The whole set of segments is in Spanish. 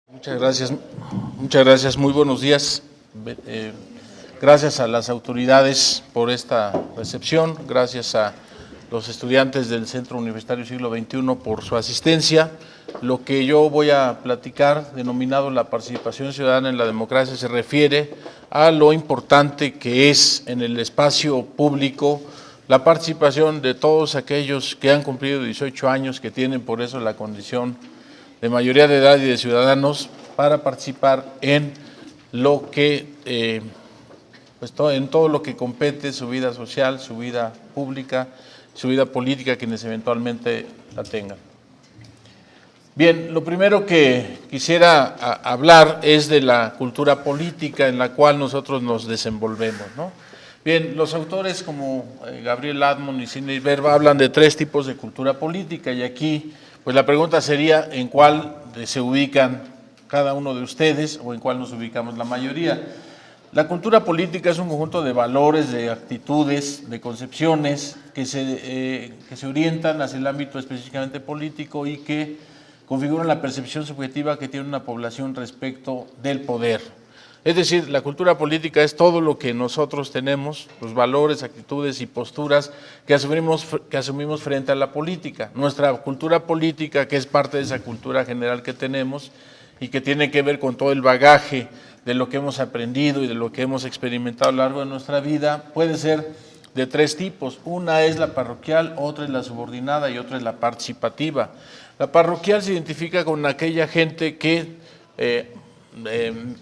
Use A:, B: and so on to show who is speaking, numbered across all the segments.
A: Muchas gracias, muy buenos días. Gracias a las autoridades por esta recepción, gracias a los estudiantes del Centro Universitario Siglo XXI por su asistencia. Lo que yo voy a platicar, denominado la participación ciudadana en la democracia, se refiere a lo importante que es en el espacio público la participación de todos aquellos que han cumplido 18 años, que tienen por eso la condición de mayoría de edad y de ciudadanos, para participar en lo que, en todo lo que compete su vida social, su vida pública, su vida política, quienes eventualmente la tengan. Bien, lo primero que quisiera hablar es de la cultura política en la cual nosotros nos desenvolvemos, ¿no? Bien, los autores como Gabriel Ladmon y Sidney Verba hablan de tres tipos de cultura política, y aquí pues la pregunta sería en cuál se ubican cada uno de ustedes o en cuál nos ubicamos la mayoría. La cultura política es un conjunto de valores, de actitudes, de concepciones que se orientan hacia el ámbito específicamente político y que configuran la percepción subjetiva que tiene una población respecto del poder. Es decir, la cultura política es todo lo que nosotros tenemos, los valores, actitudes y posturas que asumimos frente a la política. Nuestra cultura política, que es parte de esa cultura general que tenemos y que tiene que ver con todo el bagaje de lo que hemos aprendido y de lo que hemos experimentado a lo largo de nuestra vida, puede ser de tres tipos. Una es la parroquial, otra es la subordinada y otra es la participativa. La parroquial se identifica con aquella gente que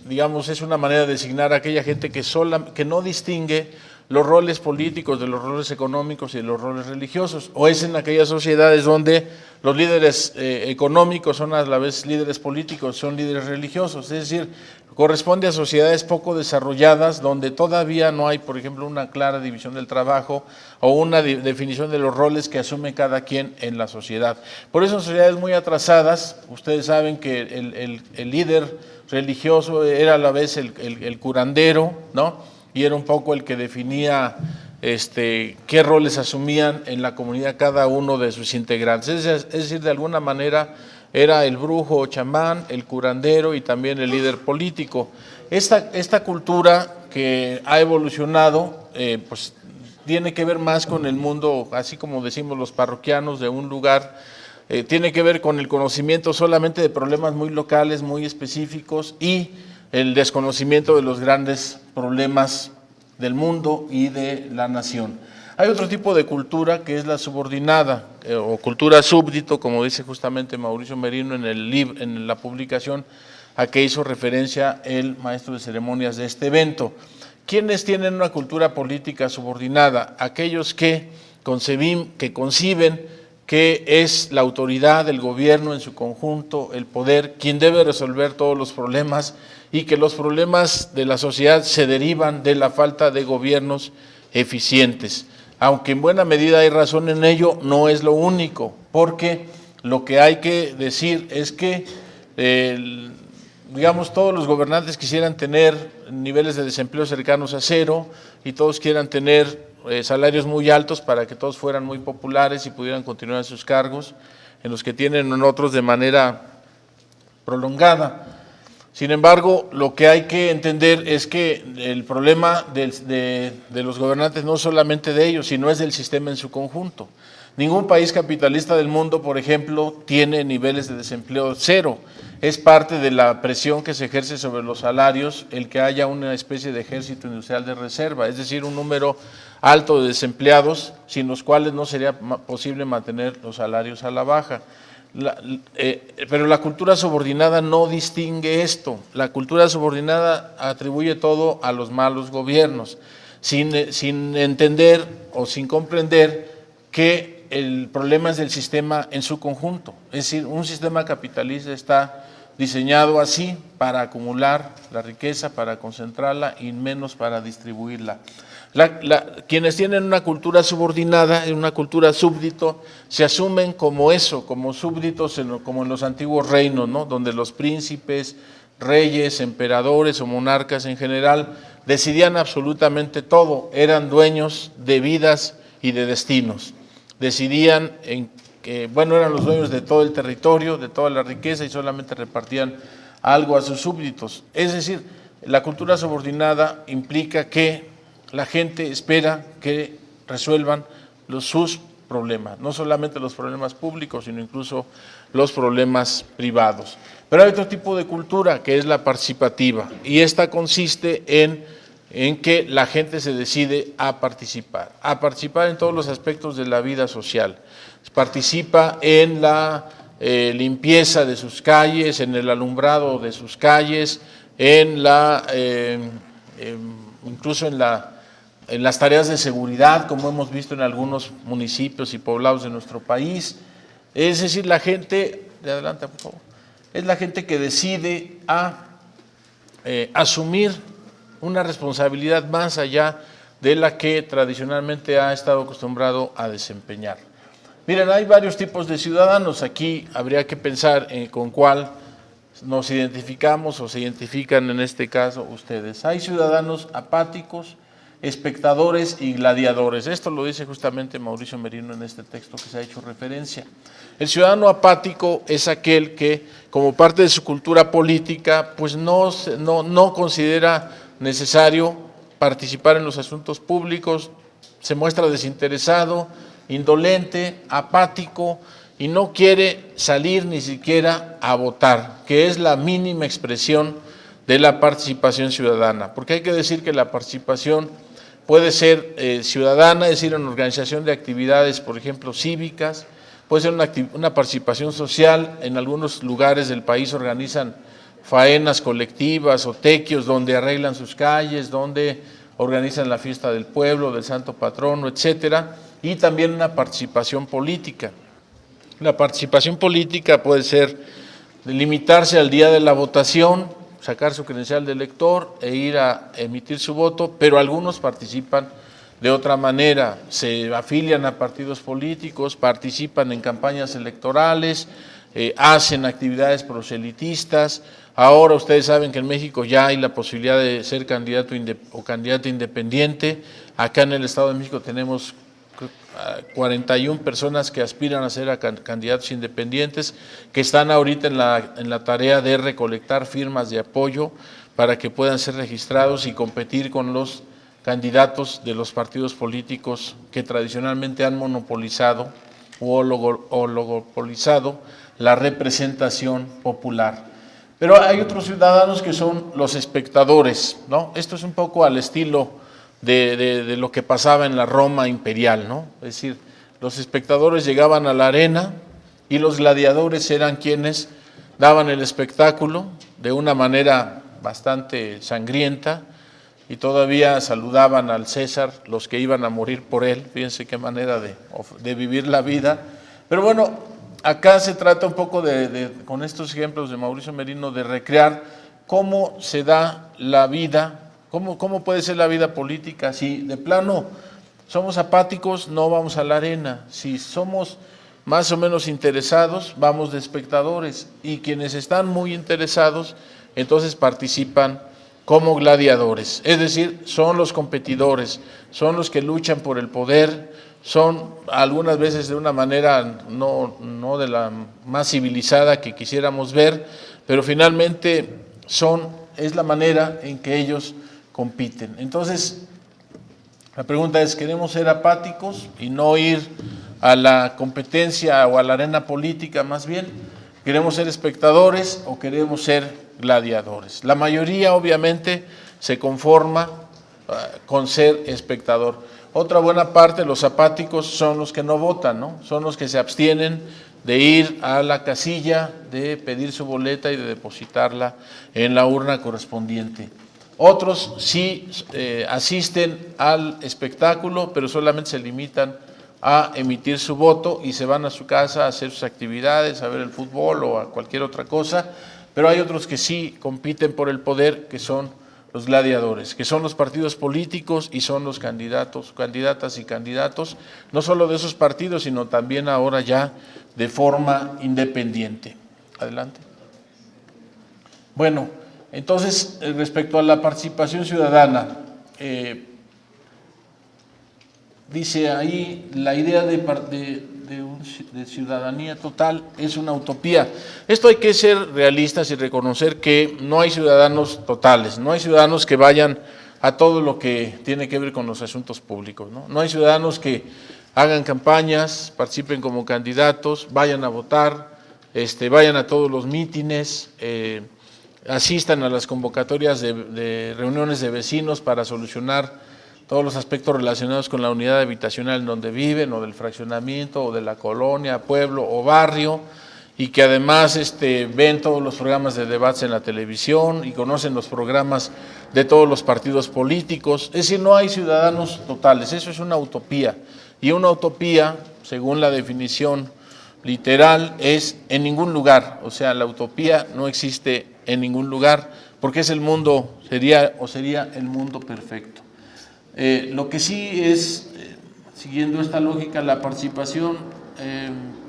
A: digamos, es una manera de designar a aquella gente que no distingue los roles políticos de los roles económicos y de los roles religiosos, o es en aquellas sociedades donde los líderes económicos son a la vez líderes políticos, son líderes religiosos, es decir, corresponde a sociedades poco desarrolladas donde todavía no hay, por ejemplo, una clara división del trabajo o una definición de los roles que asume cada quien en la sociedad. Por eso en sociedades muy atrasadas, ustedes saben que el líder religioso era a la vez el curandero, ¿no? Y era un poco el que definía qué roles asumían en la comunidad cada uno de sus integrantes. Es decir, de alguna manera era el brujo o chamán, el curandero y también el líder político. Esta cultura que ha evolucionado, pues tiene que ver más con el mundo, así como decimos los parroquianos, de un lugar. Tiene que ver con el conocimiento solamente de problemas muy locales, muy específicos, y el desconocimiento de los grandes problemas del mundo y de la nación. Hay otro tipo de cultura que es la subordinada o cultura súbdito, como dice justamente Mauricio Merino en la publicación a que hizo referencia el maestro de ceremonias de este evento. ¿Quiénes tienen una cultura política subordinada? Aquellos que conciben que es la autoridad del gobierno en su conjunto, el poder, quien debe resolver todos los problemas, y que los problemas de la sociedad se derivan de la falta de gobiernos eficientes. Aunque en buena medida hay razón en ello, no es lo único, porque lo que hay que decir es que, digamos, todos los gobernantes quisieran tener niveles de desempleo cercanos a cero y todos quieran tener salarios muy altos para que todos fueran muy populares y pudieran continuar en sus cargos, en los que tienen otros de manera prolongada. Sin embargo, lo que hay que entender es que el problema de los gobernantes no es solamente de ellos, sino es del sistema en su conjunto. Ningún país capitalista del mundo, por ejemplo, tiene niveles de desempleo cero. Es parte de la presión que se ejerce sobre los salarios el que haya una especie de ejército industrial de reserva, es decir, un número alto de desempleados, sin los cuales no sería posible mantener los salarios a la baja. Pero la cultura subordinada no distingue esto. La cultura subordinada atribuye todo a los malos gobiernos, sin entender o sin comprender que el problema es del sistema en su conjunto. Es decir, un sistema capitalista está diseñado así para acumular la riqueza, para concentrarla y menos para distribuirla. Quienes tienen una cultura subordinada, una cultura súbdito, se asumen como eso, como súbditos, como en los antiguos reinos, ¿no? Donde los príncipes, reyes, emperadores o monarcas en general decidían absolutamente todo, eran dueños de vidas y de destinos. Decidían eran los dueños de todo el territorio, de toda la riqueza, y solamente repartían algo a sus súbditos. Es decir, la cultura subordinada implica que la gente espera que resuelvan sus problemas, no solamente los problemas públicos, sino incluso los problemas privados. Pero hay otro tipo de cultura que es la participativa, y esta consiste en que la gente se decide a participar en todos los aspectos de la vida social. Participa en la limpieza de sus calles, en el alumbrado de sus calles, incluso en las tareas de seguridad, como hemos visto en algunos municipios y poblados de nuestro país. Es decir, la gente, adelante por favor, es la gente que decide asumir una responsabilidad más allá de la que tradicionalmente ha estado acostumbrado a desempeñar. Miren, hay varios tipos de ciudadanos. Aquí habría que pensar con cuál nos identificamos o se identifican en este caso ustedes. Hay ciudadanos apáticos, espectadores y gladiadores. Esto lo dice justamente Mauricio Merino en este texto que se ha hecho referencia. El ciudadano apático es aquel que, como parte de su cultura política, pues no considera necesario participar en los asuntos públicos, se muestra desinteresado, indolente, apático y no quiere salir ni siquiera a votar, que es la mínima expresión de la participación ciudadana, porque hay que decir que la participación puede ser ciudadana, es decir, en organización de actividades, por ejemplo, cívicas, puede ser una participación social. En algunos lugares del país organizan faenas colectivas o tequios donde arreglan sus calles, donde organizan la fiesta del pueblo, del santo patrono, etcétera, y también una participación política. La participación política puede ser limitarse al día de la votación, sacar su credencial de elector e ir a emitir su voto, pero algunos participan de otra manera, se afilian a partidos políticos, participan en campañas electorales, hacen actividades proselitistas. Ahora ustedes saben que en México ya hay la posibilidad de ser candidato o candidata independiente. Acá en el Estado de México tenemos 41 personas que aspiran a ser candidatos independientes, que están ahorita en la tarea de recolectar firmas de apoyo para que puedan ser registrados y competir con los candidatos de los partidos políticos que tradicionalmente han monopolizado o oligopolizado la representación popular. Pero hay otros ciudadanos que son los espectadores, ¿no? Esto es un poco al estilo de lo que pasaba en la Roma imperial, ¿no? Es decir, los espectadores llegaban a la arena y los gladiadores eran quienes daban el espectáculo de una manera bastante sangrienta y todavía saludaban al César los que iban a morir por él. Fíjense qué manera de vivir la vida. Pero bueno, acá se trata un poco con estos ejemplos de Mauricio Merino, de recrear cómo se da la vida. ¿Cómo puede ser la vida política? Si de plano somos apáticos, no vamos a la arena. Si somos más o menos interesados, vamos de espectadores. Y quienes están muy interesados, entonces participan como gladiadores. Es decir, son los competidores, son los que luchan por el poder, son algunas veces de una manera no de la más civilizada que quisiéramos ver, pero finalmente es la manera en que ellos compiten. Entonces, la pregunta es, ¿queremos ser apáticos y no ir a la competencia o a la arena política más bien? ¿Queremos ser espectadores o queremos ser gladiadores? La mayoría obviamente se conforma con ser espectador. Otra buena parte, los apáticos, son los que no votan, ¿no? Son los que se abstienen de ir a la casilla, de pedir su boleta y de depositarla en la urna correspondiente. Otros sí asisten al espectáculo, pero solamente se limitan a emitir su voto y se van a su casa a hacer sus actividades, a ver el fútbol o a cualquier otra cosa. Pero hay otros que sí compiten por el poder, que son los gladiadores, que son los partidos políticos y son los candidatas y candidatos, no solo de esos partidos, sino también ahora ya de forma independiente. Adelante. Bueno, entonces, respecto a la participación ciudadana, dice ahí, la idea de ciudadanía total es una utopía. Esto hay que ser realistas y reconocer que no hay ciudadanos totales, no hay ciudadanos que vayan a todo lo que tiene que ver con los asuntos públicos, ¿no? No hay ciudadanos que hagan campañas, participen como candidatos, vayan a votar, vayan a todos los mítines, asistan a las convocatorias de reuniones de vecinos para solucionar todos los aspectos relacionados con la unidad habitacional en donde viven, o del fraccionamiento, o de la colonia, pueblo o barrio, y que además ven todos los programas de debates en la televisión y conocen los programas de todos los partidos políticos. Es decir, no hay ciudadanos totales, eso es una utopía. Y una utopía, según la definición literal, es en ningún lugar. O sea, la utopía no existe en ningún lugar, porque es el mundo, sería el mundo perfecto. Lo que sí es, siguiendo esta lógica, la participación,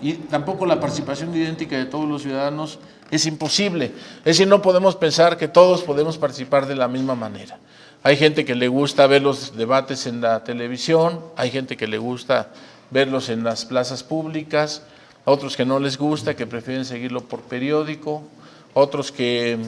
A: y tampoco la participación idéntica de todos los ciudadanos es imposible. Es decir, no podemos pensar que todos podemos participar de la misma manera. Hay gente que le gusta ver los debates en la televisión, hay gente que le gusta verlos en las plazas públicas, otros que no les gusta, que prefieren seguirlo por periódico, otros que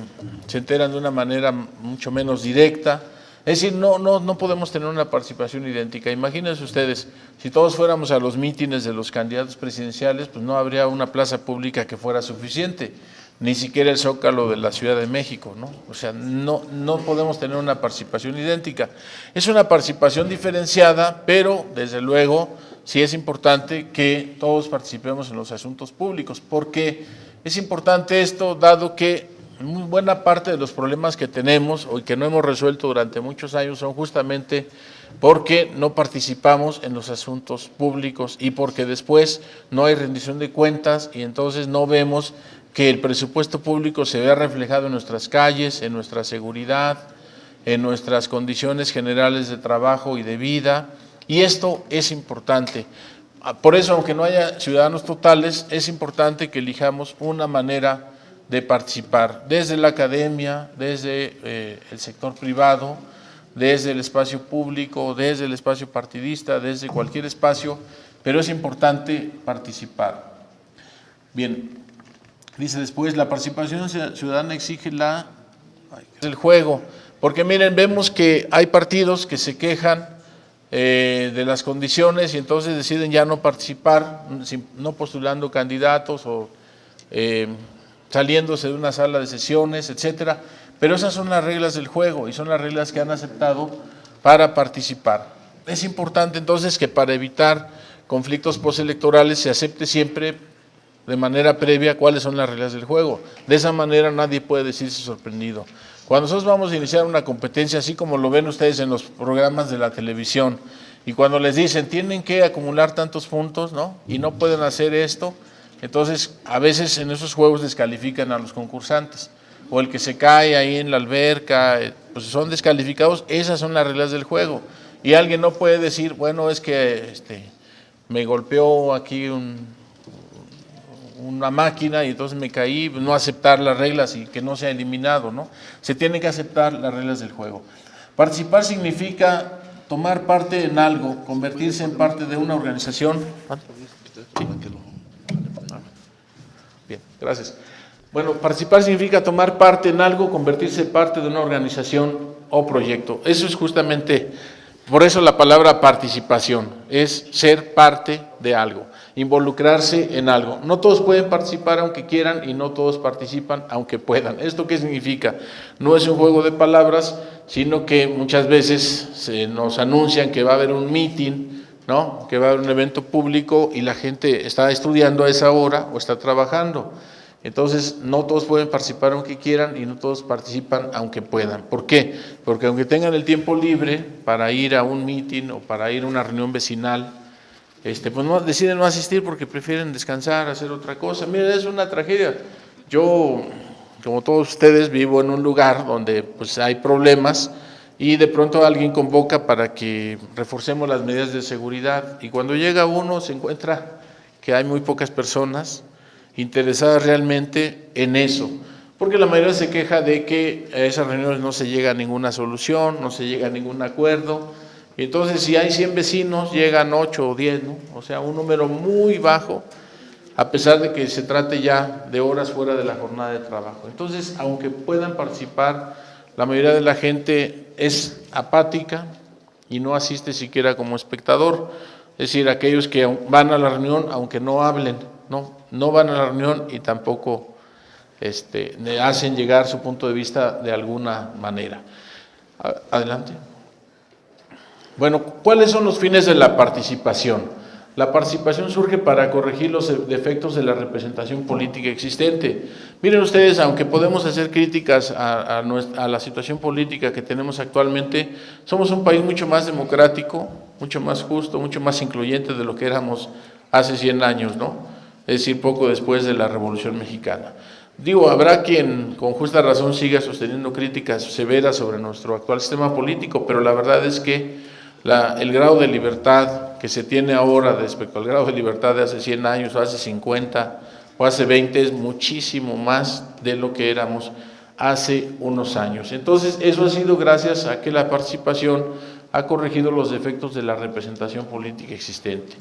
A: se enteran de una manera mucho menos directa. Es decir, no podemos tener una participación idéntica. Imagínense ustedes, si todos fuéramos a los mítines de los candidatos presidenciales, pues no habría una plaza pública que fuera suficiente, ni siquiera el Zócalo de la Ciudad de México, ¿no? O sea, no podemos tener una participación idéntica. Es una participación diferenciada, pero desde luego sí es importante que todos participemos en los asuntos públicos. ¿Por qué es importante esto? Dado que muy buena parte de los problemas que tenemos o que no hemos resuelto durante muchos años son justamente porque no participamos en los asuntos públicos y porque después no hay rendición de cuentas y entonces no vemos que el presupuesto público se vea reflejado en nuestras calles, en nuestra seguridad, en nuestras condiciones generales de trabajo y de vida, y esto es importante. Por eso, aunque no haya ciudadanos totales, es importante que elijamos una manera de participar, desde la academia, desde el sector privado, desde el espacio público, desde el espacio partidista, desde cualquier espacio, pero es importante participar. Bien, dice después, la participación ciudadana exige el juego, porque miren, vemos que hay partidos que se quejan de las condiciones y entonces deciden ya no participar, no postulando candidatos o saliéndose de una sala de sesiones, etcétera, pero esas son las reglas del juego y son las reglas que han aceptado para participar. Es importante entonces que para evitar conflictos postelectorales se acepte siempre de manera previa cuáles son las reglas del juego. De esa manera nadie puede decirse sorprendido. Cuando nosotros vamos a iniciar una competencia, así como lo ven ustedes en los programas de la televisión, y cuando les dicen tienen que acumular tantos puntos, ¿no? Y no pueden hacer esto, entonces a veces en esos juegos descalifican a los concursantes, o el que se cae ahí en la alberca, pues son descalificados. Esas son las reglas del juego, y alguien no puede decir, bueno, es que me golpeó aquí una máquina y entonces me caí, no aceptar las reglas y que no sea eliminado, ¿no? Se tienen que aceptar las reglas del juego. Participar significa tomar parte en algo, convertirse en parte de una organización. ¿Sí? Bien, gracias. Bueno, participar significa tomar parte en algo, convertirse en parte de una organización o proyecto. Eso es justamente, por eso la palabra participación, es ser parte de algo, involucrarse en algo. No todos pueden participar aunque quieran y no todos participan aunque puedan. ¿Esto qué significa? No es un juego de palabras, sino que muchas veces se nos anuncian que va a haber un meeting, ¿no? Que va a haber un evento público y la gente está estudiando a esa hora o está trabajando. Entonces, no todos pueden participar aunque quieran y no todos participan aunque puedan. ¿Por qué? Porque aunque tengan el tiempo libre para ir a un meeting o para ir a una reunión vecinal, pues deciden no asistir porque prefieren descansar, hacer otra cosa. Miren, es una tragedia. Yo, como todos ustedes, vivo en un lugar donde pues hay problemas y de pronto alguien convoca para que reforcemos las medidas de seguridad y cuando llega uno se encuentra que hay muy pocas personas interesadas realmente en eso, porque la mayoría se queja de que a esas reuniones no se llega a ninguna solución, no se llega a ningún acuerdo, Y entonces si hay 100 vecinos, llegan 8 o 10, ¿no? O sea, un número muy bajo, a pesar de que se trate ya de horas fuera de la jornada de trabajo. Entonces, aunque puedan participar, la mayoría de la gente es apática y no asiste siquiera como espectador. Es decir, aquellos que van a la reunión, aunque no hablen, no van a la reunión y tampoco hacen llegar su punto de vista de alguna manera. Adelante. Bueno, ¿cuáles son los fines de la participación? La participación surge para corregir los defectos de la representación política existente. Miren ustedes, aunque podemos hacer críticas a la situación política que tenemos actualmente, somos un país mucho más democrático, mucho más justo, mucho más incluyente de lo que éramos hace 100 años, ¿no? Es decir, poco después de la Revolución Mexicana. Digo, habrá quien con justa razón siga sosteniendo críticas severas sobre nuestro actual sistema político, pero la verdad es que el grado de libertad que se tiene ahora respecto al grado de libertad de hace 100 años, o hace 50, o hace 20, es muchísimo más de lo que éramos hace unos años. Entonces, eso ha sido gracias a que la participación ha corregido los defectos de la representación política existente.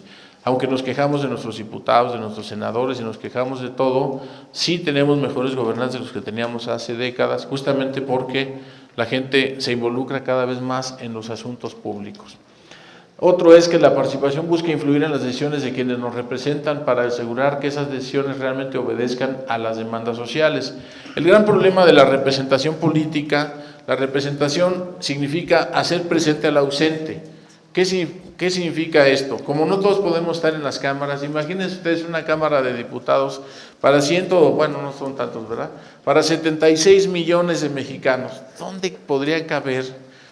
A: Aunque nos quejamos de nuestros diputados, de nuestros senadores y nos quejamos de todo, sí tenemos mejores gobernantes de los que teníamos hace décadas, justamente porque la gente se involucra cada vez más en los asuntos públicos. Otro es que la participación busca influir en las decisiones de quienes nos representan para asegurar que esas decisiones realmente obedezcan a las demandas sociales. El gran problema de la representación política, la representación significa hacer presente al ausente. ¿Qué significa esto? Como no todos podemos estar en las cámaras, imagínense ustedes una cámara de diputados para bueno, no son tantos, ¿verdad? Para 76 millones de mexicanos. ¿Dónde podrían caber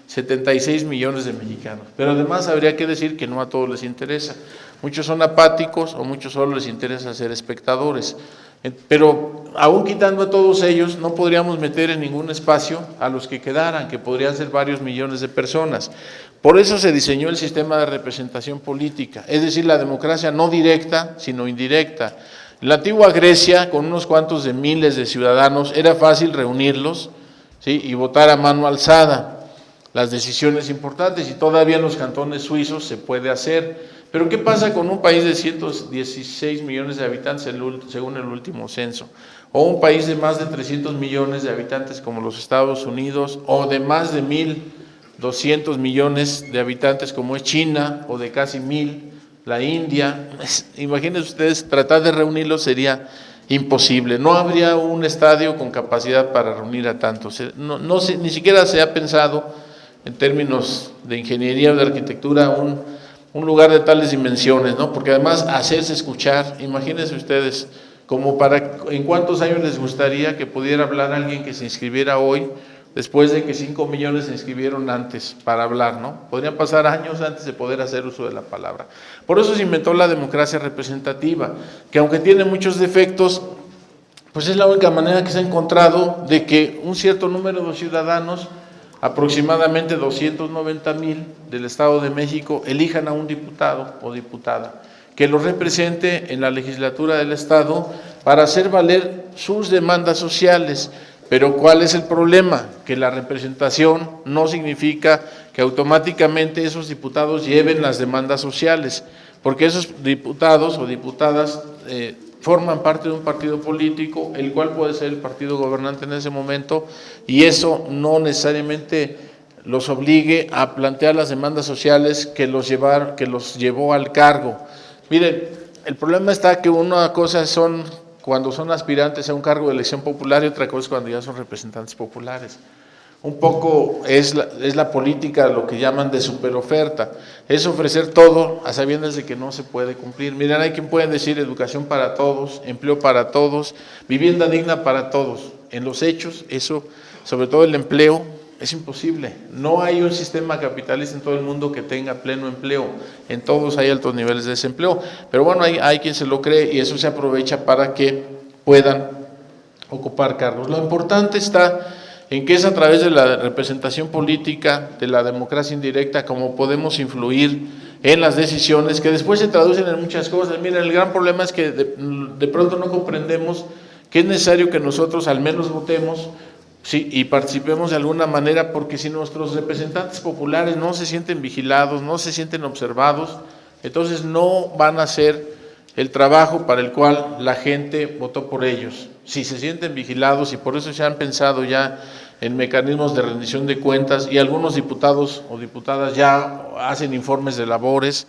A: 76 millones de mexicanos? Pero además habría que decir que no a todos les interesa. Muchos son apáticos o muchos solo les interesa ser espectadores. Pero aún quitando a todos ellos, no podríamos meter en ningún espacio a los que quedaran, que podrían ser varios millones de personas. Por eso se diseñó el sistema de representación política, es decir, la democracia no directa, sino indirecta. En la antigua Grecia, con unos cuantos de miles de ciudadanos, era fácil reunirlos, ¿sí?, y votar a mano alzada las decisiones importantes, y todavía en los cantones suizos se puede hacer. Pero ¿qué pasa con un país de 116 millones de habitantes según el último censo? O un país de más de 300 millones de habitantes como los Estados Unidos, o de más de 1.200 millones de habitantes como es China, o de casi 1.000, la India. Imagínense ustedes, tratar de reunirlos sería imposible. No habría un estadio con capacidad para reunir a tantos. Ni siquiera se ha pensado en términos de ingeniería o de arquitectura un lugar de tales dimensiones, ¿no? Porque además hacerse escuchar, imagínense ustedes, ¿en cuántos años les gustaría que pudiera hablar alguien que se inscribiera hoy, después de que 5 millones se inscribieron antes para hablar, ¿no? Podrían pasar años antes de poder hacer uso de la palabra. Por eso se inventó la democracia representativa, que aunque tiene muchos defectos, pues es la única manera que se ha encontrado de que un cierto número de ciudadanos, aproximadamente 290,000 del Estado de México, elijan a un diputado o diputada que los represente en la legislatura del Estado para hacer valer sus demandas sociales. Pero ¿cuál es el problema? Que la representación no significa que automáticamente esos diputados lleven las demandas sociales, porque esos diputados o diputadas forman parte de un partido político, el cual puede ser el partido gobernante en ese momento, y eso no necesariamente los obligue a plantear las demandas sociales que los llevó al cargo. Miren, el problema está que una cosa son cuando son aspirantes a un cargo de elección popular y otra cosa es cuando ya son representantes populares. Un poco es la política, lo que llaman de superoferta, es ofrecer todo a sabiendas de que no se puede cumplir. Miren, hay quien pueden decir educación para todos, empleo para todos, vivienda digna para todos. En los hechos, eso, sobre todo el empleo, es imposible. No hay un sistema capitalista en todo el mundo que tenga pleno empleo, en todos hay altos niveles de desempleo, pero bueno, hay quien se lo cree y eso se aprovecha para que puedan ocupar cargos. Lo importante está en que es a través de la representación política, de la democracia indirecta, como podemos influir en las decisiones que después se traducen en muchas cosas. Miren, el gran problema es que de pronto no comprendemos que es necesario que nosotros al menos votemos Sí, y participemos de alguna manera, porque si nuestros representantes populares no se sienten vigilados, no se sienten observados, entonces no van a hacer el trabajo para el cual la gente votó por ellos. Si se sienten vigilados, y por eso se han pensado ya en mecanismos de rendición de cuentas, y algunos diputados o diputadas ya hacen informes de labores,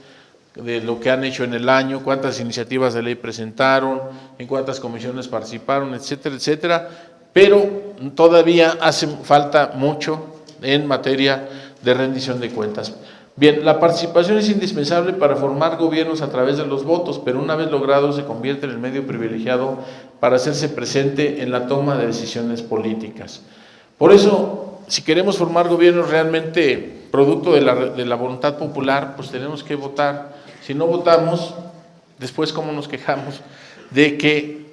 A: de lo que han hecho en el año, cuántas iniciativas de ley presentaron, en cuántas comisiones participaron, etcétera, etcétera, pero todavía hace falta mucho en materia de rendición de cuentas. Bien, la participación es indispensable para formar gobiernos a través de los votos, pero una vez logrado se convierte en el medio privilegiado para hacerse presente en la toma de decisiones políticas. Por eso, si queremos formar gobiernos realmente producto de la voluntad popular, pues tenemos que votar. Si no votamos, después cómo nos quejamos de que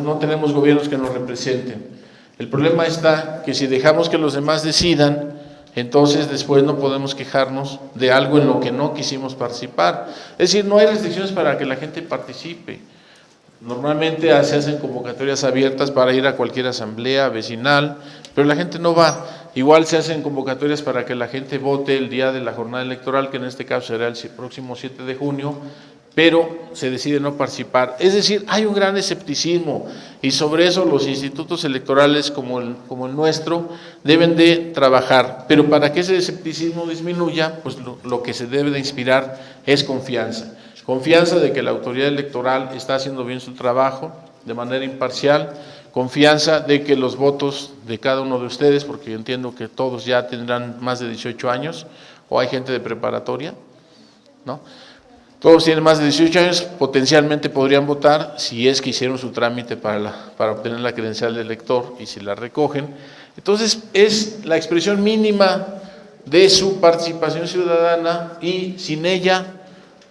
A: no tenemos gobiernos que nos representen. El problema está que si dejamos que los demás decidan, entonces después no podemos quejarnos de algo en lo que no quisimos participar. Es decir, no hay restricciones para que la gente participe. Normalmente se hacen convocatorias abiertas para ir a cualquier asamblea vecinal, pero la gente no va. Igual se hacen convocatorias para que la gente vote el día de la jornada electoral, que en este caso será el próximo 7 de junio, pero se decide no participar. Es decir, hay un gran escepticismo, y sobre eso los institutos electorales como el nuestro deben de trabajar. Pero para que ese escepticismo disminuya, pues lo que se debe de inspirar es confianza. Confianza de que la autoridad electoral está haciendo bien su trabajo de manera imparcial, confianza de que los votos de cada uno de ustedes, porque yo entiendo que todos ya tendrán más de 18 años, o hay gente de preparatoria, ¿no? Todos tienen más de 18 años, potencialmente podrían votar si es que hicieron su trámite para obtener la credencial de elector y si la recogen. Entonces, es la expresión mínima de su participación ciudadana, y sin ella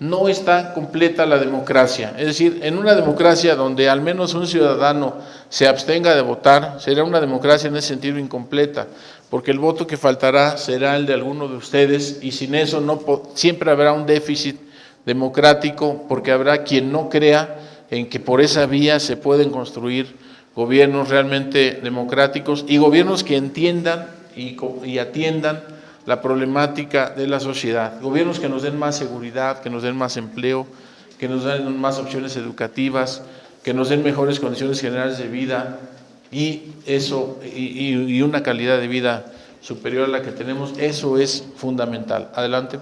A: no está completa la democracia. Es decir, en una democracia donde al menos un ciudadano se abstenga de votar, será una democracia en ese sentido incompleta, porque el voto que faltará será el de alguno de ustedes, y sin eso siempre habrá un déficit democrático, porque habrá quien no crea en que por esa vía se pueden construir gobiernos realmente democráticos y gobiernos que entiendan y atiendan la problemática de la sociedad, gobiernos que nos den más seguridad, que nos den más empleo, que nos den más opciones educativas, que nos den mejores condiciones generales de vida y una calidad de vida superior a la que tenemos. Eso es fundamental. Adelante.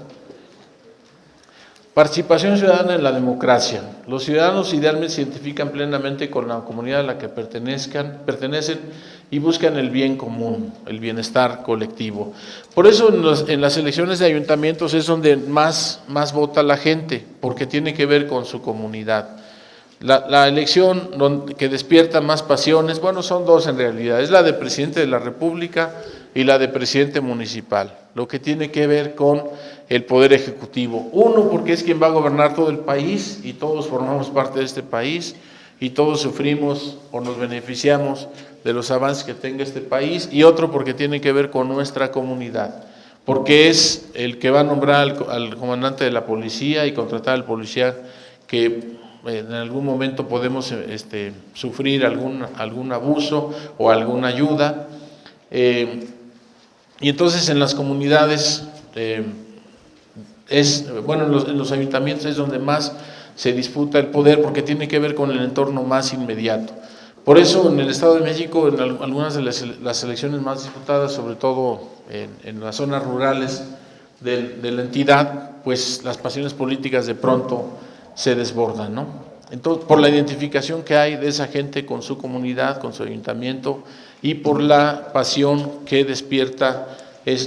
A: Participación ciudadana en la democracia. Los ciudadanos idealmente se identifican plenamente con la comunidad a la que pertenecen y buscan el bien común, el bienestar colectivo. Por eso en las elecciones de ayuntamientos es donde más vota la gente, porque tiene que ver con su comunidad. La elección que despierta más pasiones, bueno, son dos en realidad, es la de presidente de la República y la de presidente municipal, lo que tiene que ver con el Poder Ejecutivo. Uno, porque es quien va a gobernar todo el país y todos formamos parte de este país y todos sufrimos o nos beneficiamos de los avances que tenga este país, y otro porque tiene que ver con nuestra comunidad, porque es el que va a nombrar al comandante de la policía y contratar al policía que en algún momento podemos sufrir algún abuso o alguna ayuda. Y entonces en las comunidades, en los ayuntamientos es donde más se disputa el poder, porque tiene que ver con el entorno más inmediato. Por eso en el Estado de México, en algunas de las elecciones más disputadas, sobre todo en las zonas rurales de la entidad, pues las pasiones políticas de pronto se desbordan, ¿no? Entonces, por la identificación que hay de esa gente con su comunidad, con su ayuntamiento, y por la pasión que despierta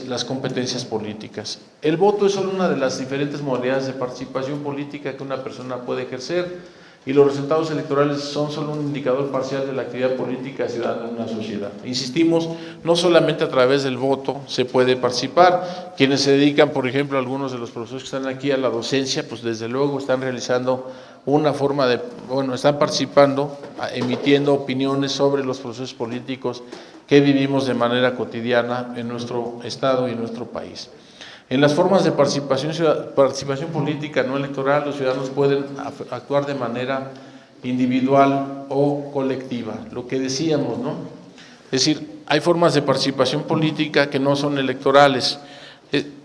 A: las competencias políticas. El voto es solo una de las diferentes modalidades de participación política que una persona puede ejercer, y los resultados electorales son solo un indicador parcial de la actividad política ciudadana en una sociedad. Insistimos, no solamente a través del voto se puede participar. Quienes se dedican, por ejemplo, algunos de los profesores que están aquí a la docencia, pues desde luego están realizando están participando, emitiendo opiniones sobre los procesos políticos que vivimos de manera cotidiana en nuestro estado y en nuestro país. En las formas de participación política no electoral, los ciudadanos pueden actuar de manera individual o colectiva. Lo que decíamos, ¿no? Es decir, hay formas de participación política que no son electorales.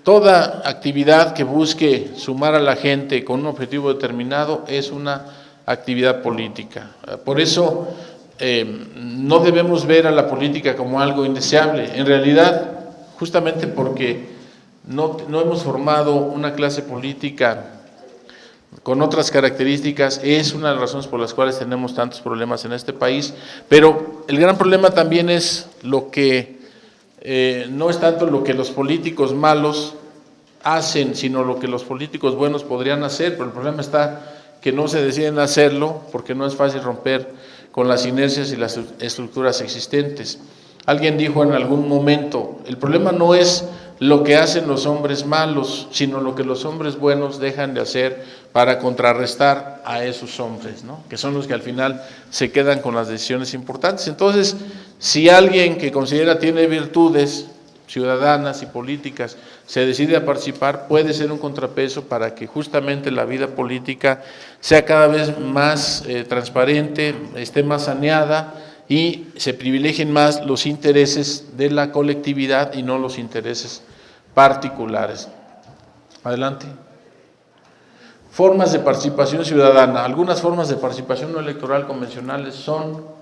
A: Toda actividad que busque sumar a la gente con un objetivo determinado es una actividad política. Por eso no debemos ver a la política como algo indeseable. En realidad, justamente porque no hemos formado una clase política con otras características, es una de las razones por las cuales tenemos tantos problemas en este país, pero el gran problema también es lo que, no es tanto lo que los políticos malos hacen, sino lo que los políticos buenos podrían hacer, pero el problema está que no se deciden hacerlo porque no es fácil romper con las inercias y las estructuras existentes. Alguien dijo en algún momento, el problema no es lo que hacen los hombres malos, sino lo que los hombres buenos dejan de hacer para contrarrestar a esos hombres, ¿no? Que son los que al final se quedan con las decisiones importantes. Entonces, si alguien que considera tiene virtudes ciudadanas y políticas se decide a participar, puede ser un contrapeso para que justamente la vida política sea cada vez más transparente, esté más saneada y se privilegien más los intereses de la colectividad y no los intereses particulares. Adelante. Formas de participación ciudadana. Algunas formas de participación no electoral convencionales son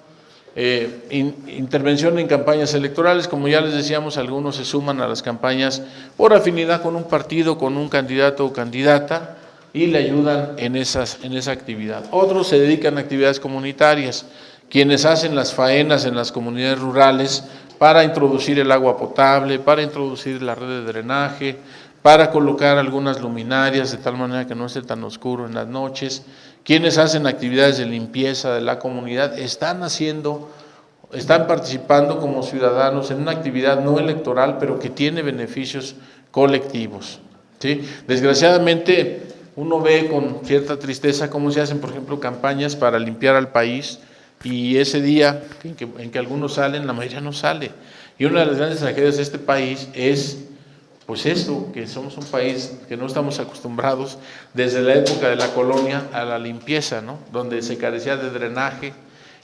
A: intervención en campañas electorales. Como ya les decíamos, algunos se suman a las campañas por afinidad con un partido, con un candidato o candidata y le ayudan en esa actividad. Otros se dedican a actividades comunitarias, quienes hacen las faenas en las comunidades rurales para introducir el agua potable, para introducir la red de drenaje, para colocar algunas luminarias de tal manera que no esté tan oscuro en las noches. Quienes hacen actividades de limpieza de la comunidad están participando como ciudadanos en una actividad no electoral, pero que tiene beneficios colectivos, ¿sí? Desgraciadamente, uno ve con cierta tristeza cómo se hacen, por ejemplo, campañas para limpiar al país, y ese día en que algunos salen, la mayoría no sale. Y una de las grandes tragedias de este país es pues esto, que somos un país que no estamos acostumbrados desde la época de la colonia a la limpieza, ¿no? Donde se carecía de drenaje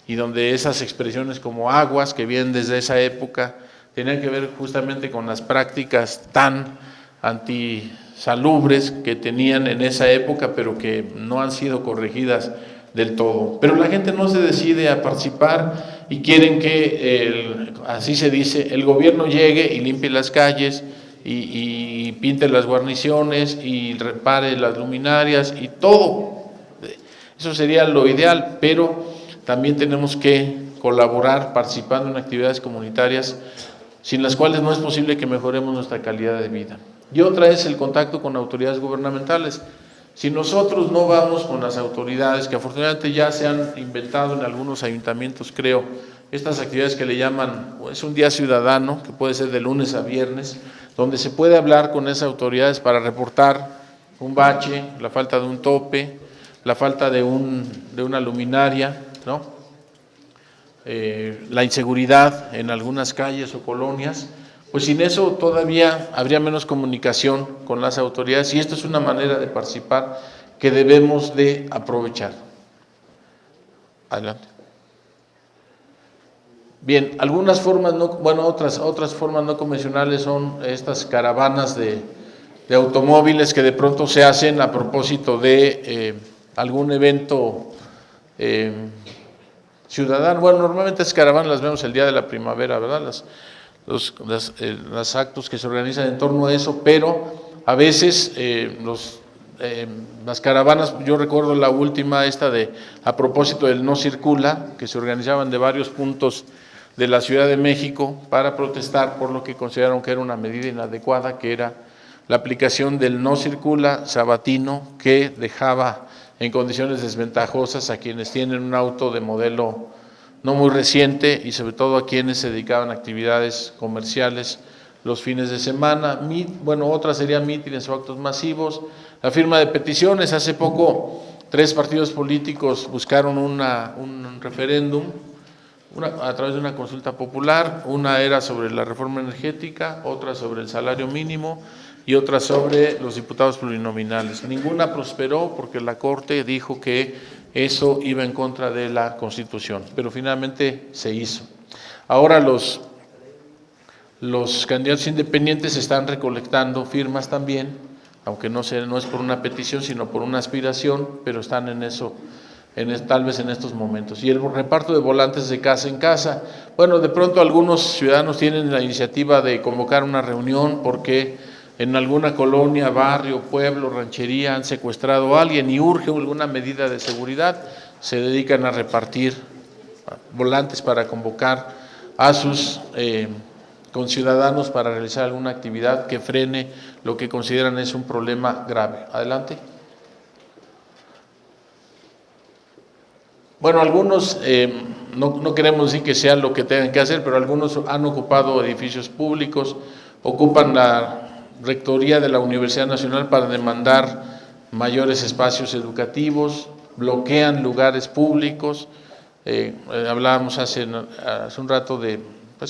A: y donde esas expresiones como aguas que vienen desde esa época tenían que ver justamente con las prácticas tan antisalubres que tenían en esa época, pero que no han sido corregidas del todo. Pero la gente no se decide a participar y quieren que, así se dice, el gobierno llegue y limpie las calles y pinte las guarniciones y repare las luminarias y todo. Eso sería lo ideal, pero también tenemos que colaborar participando en actividades comunitarias sin las cuales no es posible que mejoremos nuestra calidad de vida. Y otra es el contacto con autoridades gubernamentales. Si nosotros no vamos con las autoridades, que afortunadamente ya se han inventado en algunos ayuntamientos, creo, estas actividades que le llaman, es un día ciudadano, que puede ser de lunes a viernes, donde se puede hablar con esas autoridades para reportar un bache, la falta de un tope, la falta de una luminaria, ¿no? La inseguridad en algunas calles o colonias. Pues sin eso todavía habría menos comunicación con las autoridades y esto es una manera de participar que debemos de aprovechar. Adelante. Bien, algunas formas, otras formas no convencionales son estas caravanas de automóviles que de pronto se hacen a propósito de algún evento ciudadano. Bueno, normalmente esas caravanas las vemos el día de la primavera, ¿verdad? Los actos que se organizan en torno a eso, pero a veces las caravanas, yo recuerdo la última a propósito del no circula, que se organizaban de varios puntos de la Ciudad de México para protestar por lo que consideraron que era una medida inadecuada, que era la aplicación del no circula sabatino, que dejaba en condiciones desventajosas a quienes tienen un auto de modelo no muy reciente y sobre todo a quienes se dedicaban a actividades comerciales los fines de semana. Otras serían mítines o actos masivos. La firma de peticiones, hace poco 3 partidos políticos buscaron un referéndum a través de una consulta popular. Una era sobre la reforma energética, otra sobre el salario mínimo y otra sobre los diputados plurinominales. Ninguna prosperó porque la Corte dijo que eso iba en contra de la Constitución, pero finalmente se hizo. Ahora los candidatos independientes están recolectando firmas también, aunque no es por una petición, sino por una aspiración, pero están en eso, tal vez en estos momentos. Y el reparto de volantes de casa en casa. Bueno, de pronto algunos ciudadanos tienen la iniciativa de convocar una reunión porque en alguna colonia, barrio, pueblo, ranchería han secuestrado a alguien y urge alguna medida de seguridad. Se dedican a repartir volantes para convocar a sus conciudadanos para realizar alguna actividad que frene lo que consideran es un problema grave. Adelante. Bueno, algunos, no queremos decir que sea lo que tengan que hacer, pero algunos han ocupado edificios públicos, ocupan la rectoría de la Universidad Nacional para demandar mayores espacios educativos, bloquean lugares públicos. Hablábamos hace un rato de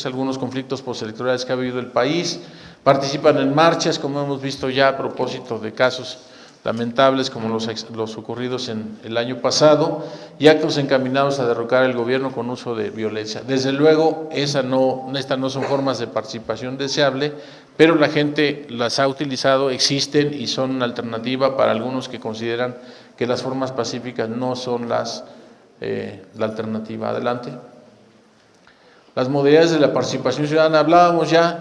A: algunos conflictos postelectorales que ha habido el país, participan en marchas, como hemos visto ya a propósito de casos lamentables como los ocurridos en el año pasado, y actos encaminados a derrocar el gobierno con uso de violencia. Desde luego, estas no son formas de participación deseable, pero la gente las ha utilizado, existen y son una alternativa para algunos que consideran que las formas pacíficas no son la alternativa. Adelante. Las modalidades de la participación ciudadana, hablábamos ya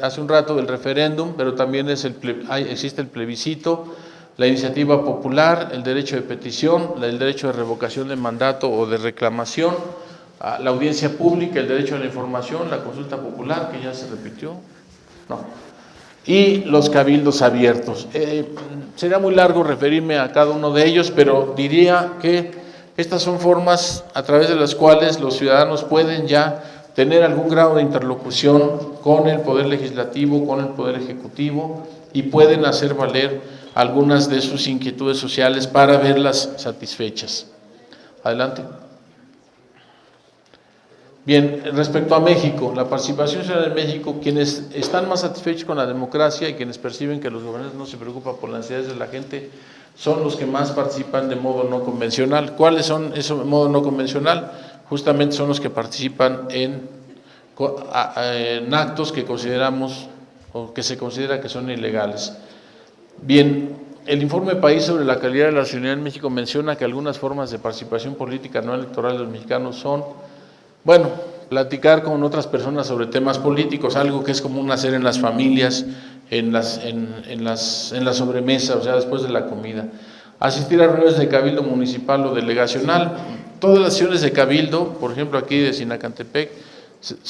A: hace un rato del referéndum, pero también existe el plebiscito, la iniciativa popular, el derecho de petición, el derecho de revocación de mandato o de reclamación, la audiencia pública, el derecho a la información, la consulta popular, que ya se repitió, no, y los cabildos abiertos. Sería muy largo referirme a cada uno de ellos, pero diría que estas son formas a través de las cuales los ciudadanos pueden ya tener algún grado de interlocución con el Poder Legislativo, con el Poder Ejecutivo, y pueden hacer valer algunas de sus inquietudes sociales para verlas satisfechas. Adelante. Bien, respecto a México, la participación ciudadana en México, quienes están más satisfechos con la democracia y quienes perciben que los gobernantes no se preocupan por las necesidades de la gente, son los que más participan de modo no convencional. ¿Cuáles son esos de modo no convencional? Justamente son los que participan en actos que consideramos o que se considera que son ilegales. Bien, el informe País sobre la calidad de la ciudadanía en México menciona que algunas formas de participación política no electoral de los mexicanos son, bueno, platicar con otras personas sobre temas políticos, algo que es común hacer en las familias, en la sobremesa, o sea, después de la comida. Asistir a reuniones de cabildo municipal o delegacional. Todas las sesiones de cabildo, por ejemplo aquí de Sinacantepec,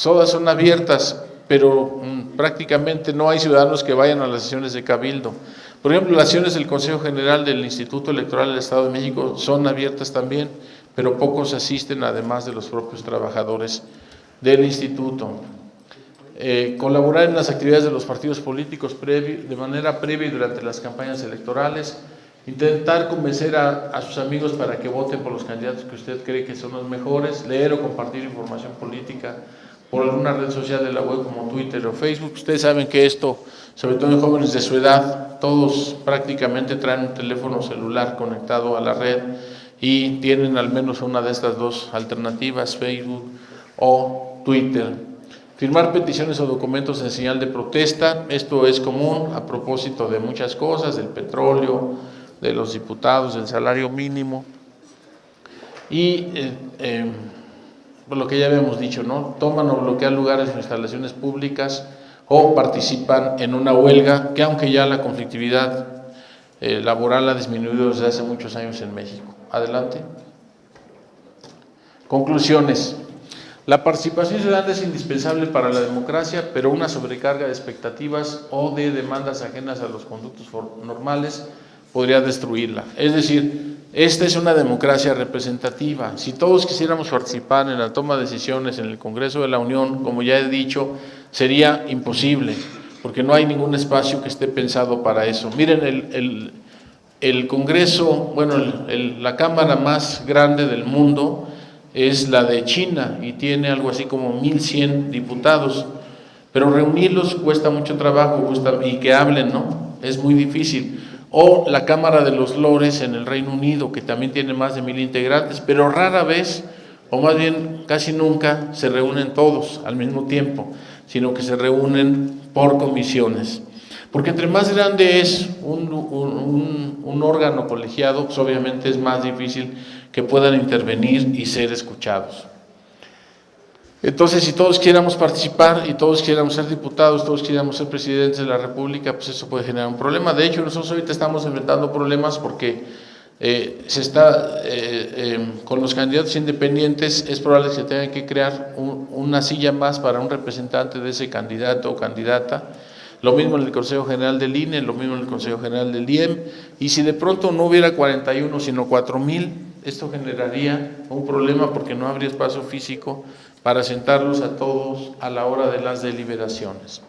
A: todas son abiertas, pero prácticamente no hay ciudadanos que vayan a las sesiones de cabildo. Por ejemplo, las sesiones del Consejo General del Instituto Electoral del Estado de México son abiertas también, pero pocos asisten, además de los propios trabajadores del instituto. Colaborar en las actividades de los partidos políticos de manera previa y durante las campañas electorales, intentar convencer a sus amigos para que voten por los candidatos que usted cree que son los mejores, leer o compartir información política por alguna red social de la web como Twitter o Facebook. Ustedes saben que esto, sobre todo en jóvenes de su edad, todos prácticamente traen un teléfono celular conectado a la red y tienen al menos una de estas dos alternativas, Facebook o Twitter. Firmar peticiones o documentos en señal de protesta, esto es común a propósito de muchas cosas, del petróleo, de los diputados, del salario mínimo y lo que ya habíamos dicho, ¿no? Toman o bloquean lugares o instalaciones públicas o participan en una huelga que, aunque ya la conflictividad laboral ha disminuido desde hace muchos años en México. Adelante. Conclusiones. La participación ciudadana es indispensable para la democracia, pero una sobrecarga de expectativas o de demandas ajenas a los conductos normales podría destruirla. Es decir, esta es una democracia representativa. Si todos quisiéramos participar en la toma de decisiones en el Congreso de la Unión, como ya he dicho, sería imposible, porque no hay ningún espacio que esté pensado para eso. Miren, el Congreso, bueno, la Cámara más grande del mundo es la de China y tiene algo así como 1,100 diputados, pero reunirlos cuesta mucho trabajo y que hablen, ¿no? Es muy difícil. O la Cámara de los Lores en el Reino Unido, que también tiene más de 1,000 integrantes, pero rara vez o más bien casi nunca se reúnen todos al mismo tiempo, sino que se reúnen por comisiones. Porque entre más grande es un órgano colegiado, pues obviamente es más difícil que puedan intervenir y ser escuchados. Entonces, si todos quisiéramos participar y todos quisiéramos ser diputados, todos quisiéramos ser presidentes de la República, pues eso puede generar un problema. De hecho, nosotros ahorita estamos enfrentando problemas porque se está, con los candidatos independientes, es probable que se tenga que crear una silla más para un representante de ese candidato o candidata. Lo mismo en el Consejo General del INE, lo mismo en el Consejo General del IEM, y si de pronto no hubiera 41, sino 4,000, esto generaría un problema porque no habría espacio físico para sentarlos a todos a la hora de las deliberaciones.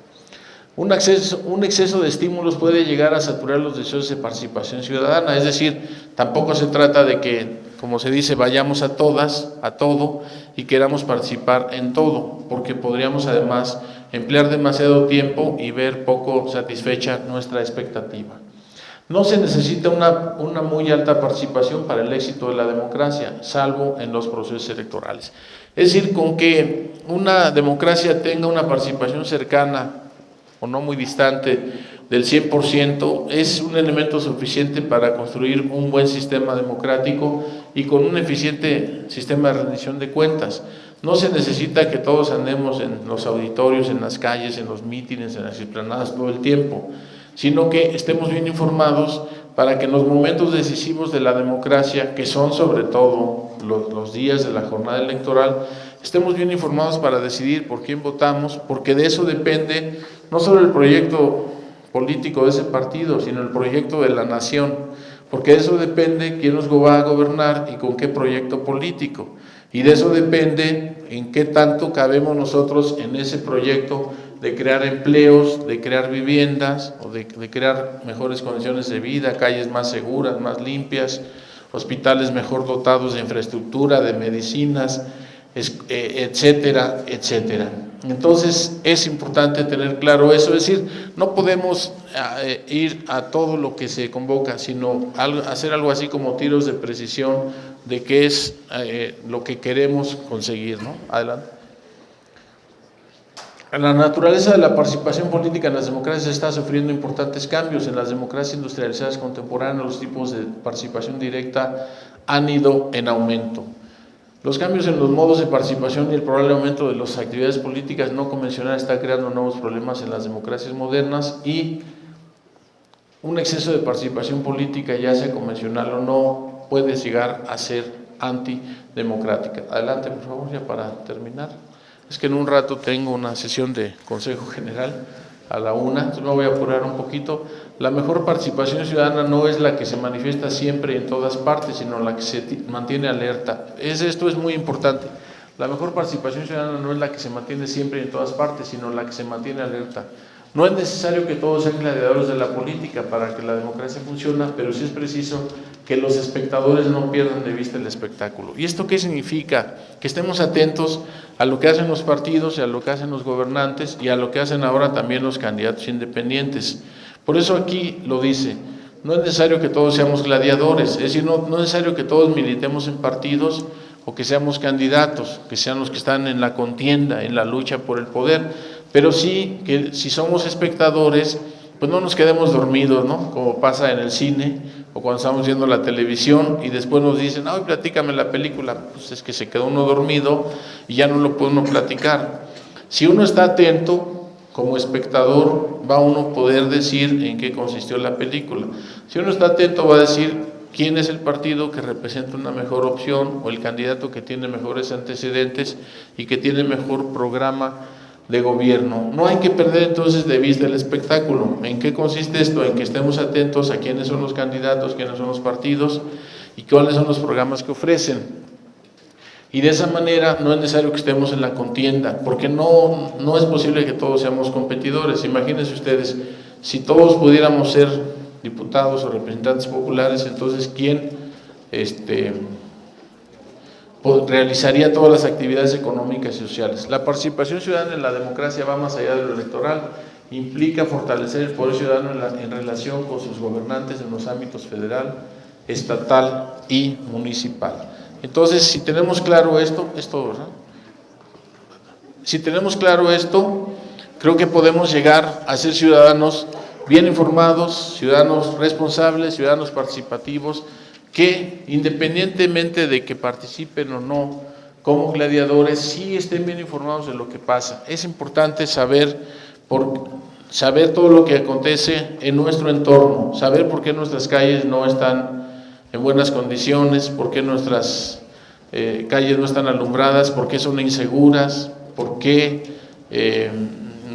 A: Un exceso de estímulos puede llegar a saturar los deseos de participación ciudadana, es decir, tampoco se trata de que, como se dice, vayamos a todas, a todo, y queramos participar en todo, porque podríamos además emplear demasiado tiempo y ver poco satisfecha nuestra expectativa. No se necesita una muy alta participación para el éxito de la democracia, salvo en los procesos electorales. Es decir, con que una democracia tenga una participación cercana o no muy distante del 100%, es un elemento suficiente para construir un buen sistema democrático y con un eficiente sistema de rendición de cuentas. No se necesita que todos andemos en los auditorios, en las calles, en los mítines, en las explanadas todo el tiempo, sino que estemos bien informados para que en los momentos decisivos de la democracia, que son sobre todo los días de la jornada electoral, estemos bien informados para decidir por quién votamos, porque de eso depende no solo el proyecto político de ese partido, sino el proyecto de la nación, porque de eso depende quién nos va a gobernar y con qué proyecto político, y de eso depende en qué tanto cabemos nosotros en ese proyecto de crear empleos, de crear viviendas, o de crear mejores condiciones de vida, calles más seguras, más limpias, hospitales mejor dotados de infraestructura, de medicinas, etcétera, etcétera. Entonces es importante tener claro eso, es decir, no podemos ir a todo lo que se convoca, sino hacer algo así como tiros de precisión de qué es lo que queremos conseguir, ¿no? Adelante. La naturaleza de la participación política en las democracias está sufriendo importantes cambios. En las democracias industrializadas contemporáneas, los tipos de participación directa han ido en aumento. Los cambios en los modos de participación y el probable aumento de las actividades políticas no convencionales está creando nuevos problemas en las democracias modernas, y un exceso de participación política, ya sea convencional o no, puede llegar a ser antidemocrática. Adelante, por favor, ya para terminar. Es que en un rato tengo una sesión de Consejo General a la 1, entonces me voy a apurar un poquito. La mejor participación ciudadana no es la que se manifiesta siempre en todas partes, sino la que se mantiene alerta. Esto es muy importante. La mejor participación ciudadana no es la que se mantiene siempre en todas partes, sino la que se mantiene alerta. No es necesario que todos sean gladiadores de la política para que la democracia funcione, pero sí es preciso que los espectadores no pierdan de vista el espectáculo. ¿Y esto qué significa? Que estemos atentos a lo que hacen los partidos y a lo que hacen los gobernantes y a lo que hacen ahora también los candidatos independientes. Por eso aquí lo dice, no es necesario que todos seamos gladiadores, es decir, no es necesario que todos militemos en partidos o que seamos candidatos, que sean los que están en la contienda, en la lucha por el poder, pero sí que si somos espectadores, pues no nos quedemos dormidos, ¿no? Como pasa en el cine o cuando estamos viendo la televisión y después nos dicen, ay, platícame la película, pues es que se quedó uno dormido y ya no lo puede uno platicar. Si uno está atento, como espectador, va uno a poder decir en qué consistió la película. Si uno está atento, va a decir quién es el partido que representa una mejor opción o el candidato que tiene mejores antecedentes y que tiene mejor programa de gobierno. No hay que perder entonces de vista el espectáculo. ¿En qué consiste esto? En que estemos atentos a quiénes son los candidatos, quiénes son los partidos y cuáles son los programas que ofrecen. Y de esa manera no es necesario que estemos en la contienda, porque no es posible que todos seamos competidores. Imagínense ustedes, si todos pudiéramos ser diputados o representantes populares, entonces ¿quién realizaría todas las actividades económicas y sociales? La participación ciudadana en la democracia va más allá de lo electoral, implica fortalecer el poder ciudadano en relación con sus gobernantes en los ámbitos federal, estatal y municipal. Entonces, si tenemos claro esto, es todo, ¿verdad? Si tenemos claro esto, creo que podemos llegar a ser ciudadanos bien informados, ciudadanos responsables, ciudadanos participativos, que independientemente de que participen o no como gladiadores, sí estén bien informados de lo que pasa. Es importante saber todo lo que acontece en nuestro entorno, saber por qué nuestras calles no están en buenas condiciones, por qué nuestras calles no están alumbradas, por qué son inseguras, por qué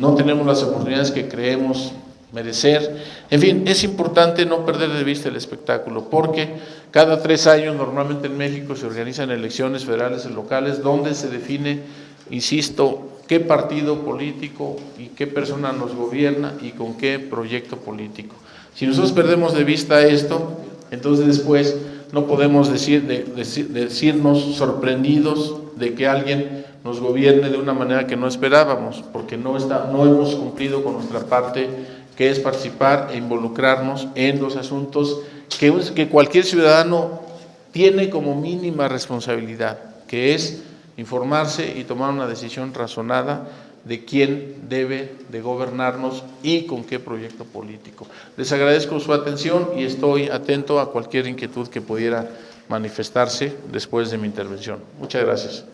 A: no tenemos las oportunidades que creemos merecer. En fin, es importante no perder de vista el espectáculo, porque cada 3 años normalmente en México se organizan elecciones federales y locales donde se define, insisto, qué partido político y qué persona nos gobierna y con qué proyecto político. Si nosotros perdemos de vista esto, entonces después no podemos decirnos sorprendidos de que alguien nos gobierne de una manera que no esperábamos, porque no hemos cumplido con nuestra parte, que es participar e involucrarnos en los asuntos que cualquier ciudadano tiene como mínima responsabilidad, que es informarse y tomar una decisión razonada de quién debe de gobernarnos y con qué proyecto político. Les agradezco su atención y estoy atento a cualquier inquietud que pudiera manifestarse después de mi intervención. Muchas gracias.